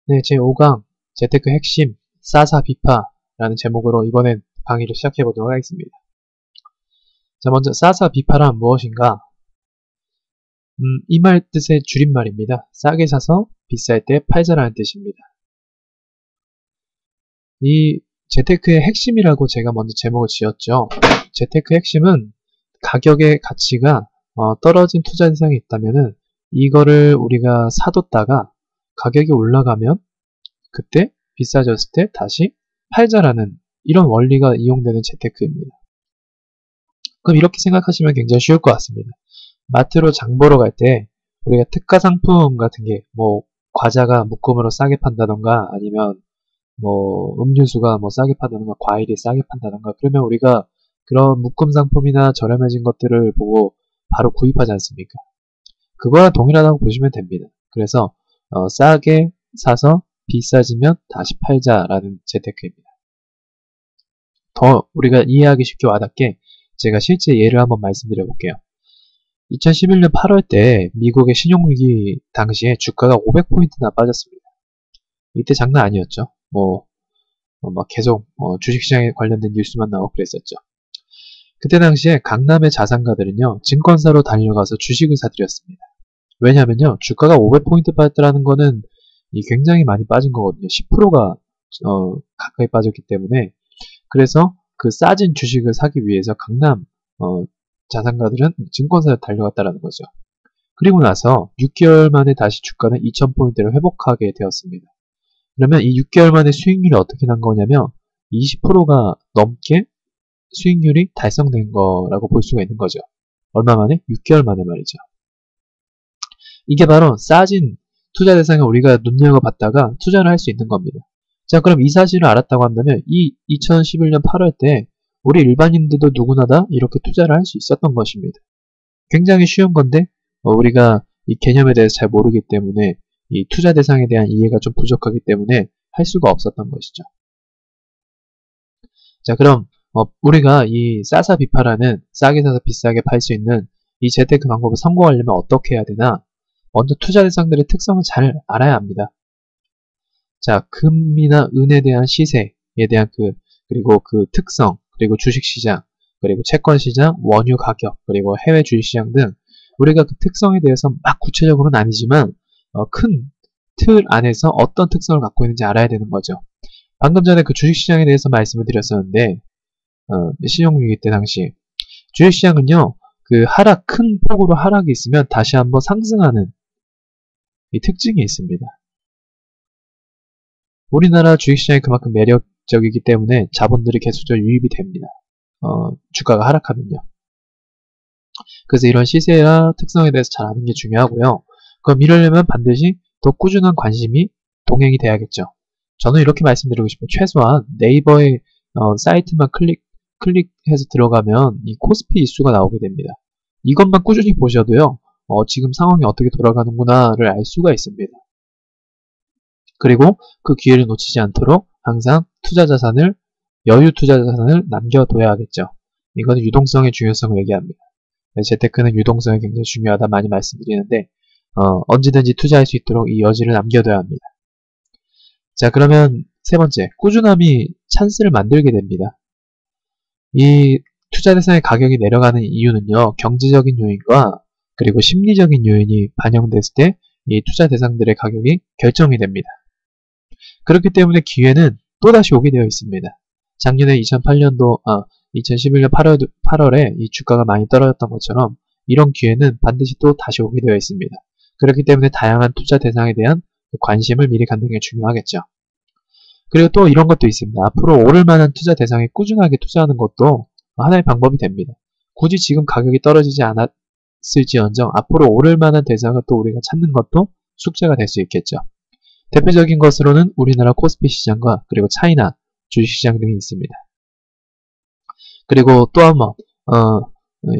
네, 제5강 재테크 핵심 사사 비파라는 제목으로 이번엔 강의를 시작해 보도록 하겠습니다. 자, 먼저 사사 비파란 무엇인가? 이 말 뜻의 줄임말입니다. 싸게 사서 비쌀 때 팔자라는 뜻입니다. 이 재테크의 핵심이라고 제가 먼저 제목을 지었죠. 재테크 핵심은 가격의 가치가 떨어진 투자 대상이 있다면은 이거를 우리가 사뒀다가 가격이 올라가면 그때 비싸졌을 때 다시 팔자라는 이런 원리가 이용되는 재테크입니다. 그럼 이렇게 생각하시면 굉장히 쉬울 것 같습니다. 마트로 장 보러 갈 때 우리가 특가 상품 같은 게 과자가 묶음으로 싸게 판다던가 아니면 음료수가 싸게 판다던가 과일이 싸게 판다던가 그러면 우리가 그런 묶음 상품이나 저렴해진 것들을 보고 바로 구입하지 않습니까? 그거랑 동일하다고 보시면 됩니다. 그래서 싸게 사서 비싸지면 다시 팔자라는 재테크입니다. 더 우리가 이해하기 쉽게 와닿게 제가 실제 예를 한번 말씀드려 볼게요. 2011년 8월 때 미국의 신용위기 당시에 주가가 500포인트나 빠졌습니다. 이때 장난 아니었죠. 계속 주식시장에 관련된 뉴스만 나오고 그랬었죠. 그때 당시에 강남의 자산가들은요, 증권사로 달려가서 주식을 사들였습니다. 왜냐면요, 주가가 500포인트 빠졌다는 거는 굉장히 많이 빠진 거거든요. 10%가 가까이 빠졌기 때문에 그래서 그 싸진 주식을 사기 위해서 강남 자산가들은 증권사에 달려갔다는 거죠. 그리고 나서 6개월 만에 다시 주가는 2000포인트를 회복하게 되었습니다. 그러면 이 6개월 만에 수익률이 어떻게 난 거냐면 20%가 넘게 수익률이 달성된 거라고 볼 수가 있는 거죠. 얼마 만에? 6개월 만에 말이죠. 이게 바로 싸진 투자 대상을 우리가 눈여겨봤다가 투자를 할 수 있는 겁니다. 자, 그럼 이 사실을 알았다고 한다면 이 2011년 8월 때 우리 일반인들도 누구나 다 이렇게 투자를 할 수 있었던 것입니다. 굉장히 쉬운 건데 우리가 이 개념에 대해서 잘 모르기 때문에 이 투자 대상에 대한 이해가 좀 부족하기 때문에 할 수가 없었던 것이죠. 자, 그럼 우리가 이 싸사 비파라는 싸게 사서 비싸게 팔 수 있는 이 재테크 방법을 성공하려면 어떻게 해야 되나? 먼저 투자 대상들의 특성을 잘 알아야 합니다. 자, 금이나 은에 대한 시세에 대한 그리고 그 특성, 그리고 주식시장, 그리고 채권시장, 원유 가격, 그리고 해외 주식시장 등 우리가 그 특성에 대해서 막 구체적으로는 아니지만 큰 틀 안에서 어떤 특성을 갖고 있는지 알아야 되는 거죠. 방금 전에 그 주식시장에 대해서 말씀을 드렸었는데 신용위기 때 당시 주식시장은요, 큰 폭으로 하락이 있으면 다시 한번 상승하는 이 특징이 있습니다. 우리나라 주식시장이 그만큼 매력적이기 때문에 자본들이 계속적으로 유입이 됩니다. 주가가 하락하면요. 그래서 이런 시세와 특성에 대해서 잘 아는 게 중요하고요. 그럼 이러려면 반드시 더 꾸준한 관심이 동행이 돼야겠죠. 저는 이렇게 말씀드리고 싶어요. 최소한 네이버의 사이트만 클릭해서 들어가면 이 코스피 지수가 나오게 됩니다. 이것만 꾸준히 보셔도요, 지금 상황이 어떻게 돌아가는구나를 알 수가 있습니다. 그리고 그 기회를 놓치지 않도록 항상 여유 투자 자산을 남겨둬야겠죠. 이거는 유동성의 중요성을 얘기합니다. 재테크는 유동성이 굉장히 중요하다 많이 말씀드리는데 언제든지 투자할 수 있도록 이 여지를 남겨둬야 합니다. 자, 그러면 세 번째, 꾸준함이 찬스를 만들게 됩니다. 이 투자 대상의 가격이 내려가는 이유는요, 경제적인 요인과 그리고 심리적인 요인이 반영됐을 때 이 투자 대상들의 가격이 결정이 됩니다. 그렇기 때문에 기회는 또다시 오게 되어 있습니다. 작년에 2011년 8월에 이 주가가 많이 떨어졌던 것처럼 이런 기회는 반드시 또 다시 오게 되어 있습니다. 그렇기 때문에 다양한 투자 대상에 대한 관심을 미리 갖는 게 중요하겠죠. 그리고 또 이런 것도 있습니다. 앞으로 오를 만한 투자 대상에 꾸준하게 투자하는 것도 하나의 방법이 됩니다. 굳이 지금 가격이 떨어지지 않았을지언정 앞으로 오를 만한 대상을 또 우리가 찾는 것도 숙제가 될 수 있겠죠. 대표적인 것으로는 우리나라 코스피 시장과 그리고 차이나 주식시장 등이 있습니다. 그리고 또 한번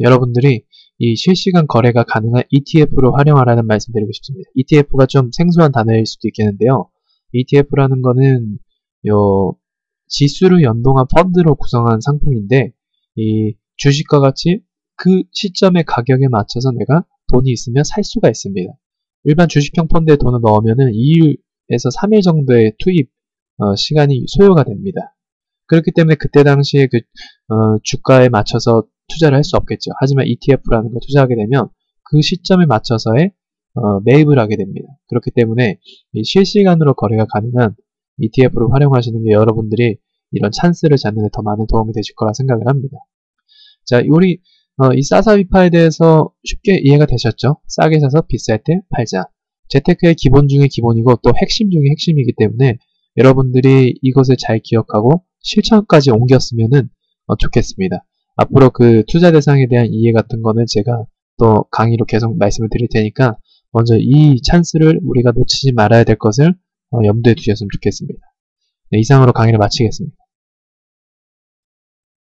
여러분들이 이 실시간 거래가 가능한 ETF로 활용하라는 말씀드리고 싶습니다. ETF가 좀 생소한 단어일 수도 있겠는데요. ETF라는 거는 지수를 연동한 펀드로 구성한 상품인데 이 주식과 같이 그 시점의 가격에 맞춰서 내가 돈이 있으면 살 수가 있습니다. 일반 주식형 펀드에 돈을 넣으면은 이일 2일에서 3일 정도의 투입 시간이 소요가 됩니다. 그렇기 때문에 그때 당시에 주가에 맞춰서 투자를 할 수 없겠죠. 하지만 ETF라는 걸 투자하게 되면 그 시점에 맞춰서의 매입을 하게 됩니다. 그렇기 때문에 이 실시간으로 거래가 가능한 ETF를 활용하시는 게 여러분들이 이런 찬스를 잡는 데 더 많은 도움이 되실 거라 생각을 합니다. 자, 이 사사위파에 대해서 쉽게 이해가 되셨죠? 싸게 사서 비쌀 때 팔자. 재테크의 기본 중에 기본이고 또 핵심 중에 핵심이기 때문에 여러분들이 이것을 잘 기억하고 실천까지 옮겼으면 좋겠습니다. 앞으로 그 투자 대상에 대한 이해 같은 거는 제가 또 강의로 계속 말씀을 드릴 테니까 먼저 이 찬스를 우리가 놓치지 말아야 될 것을 염두에 두셨으면 좋겠습니다. 네, 이상으로 강의를 마치겠습니다.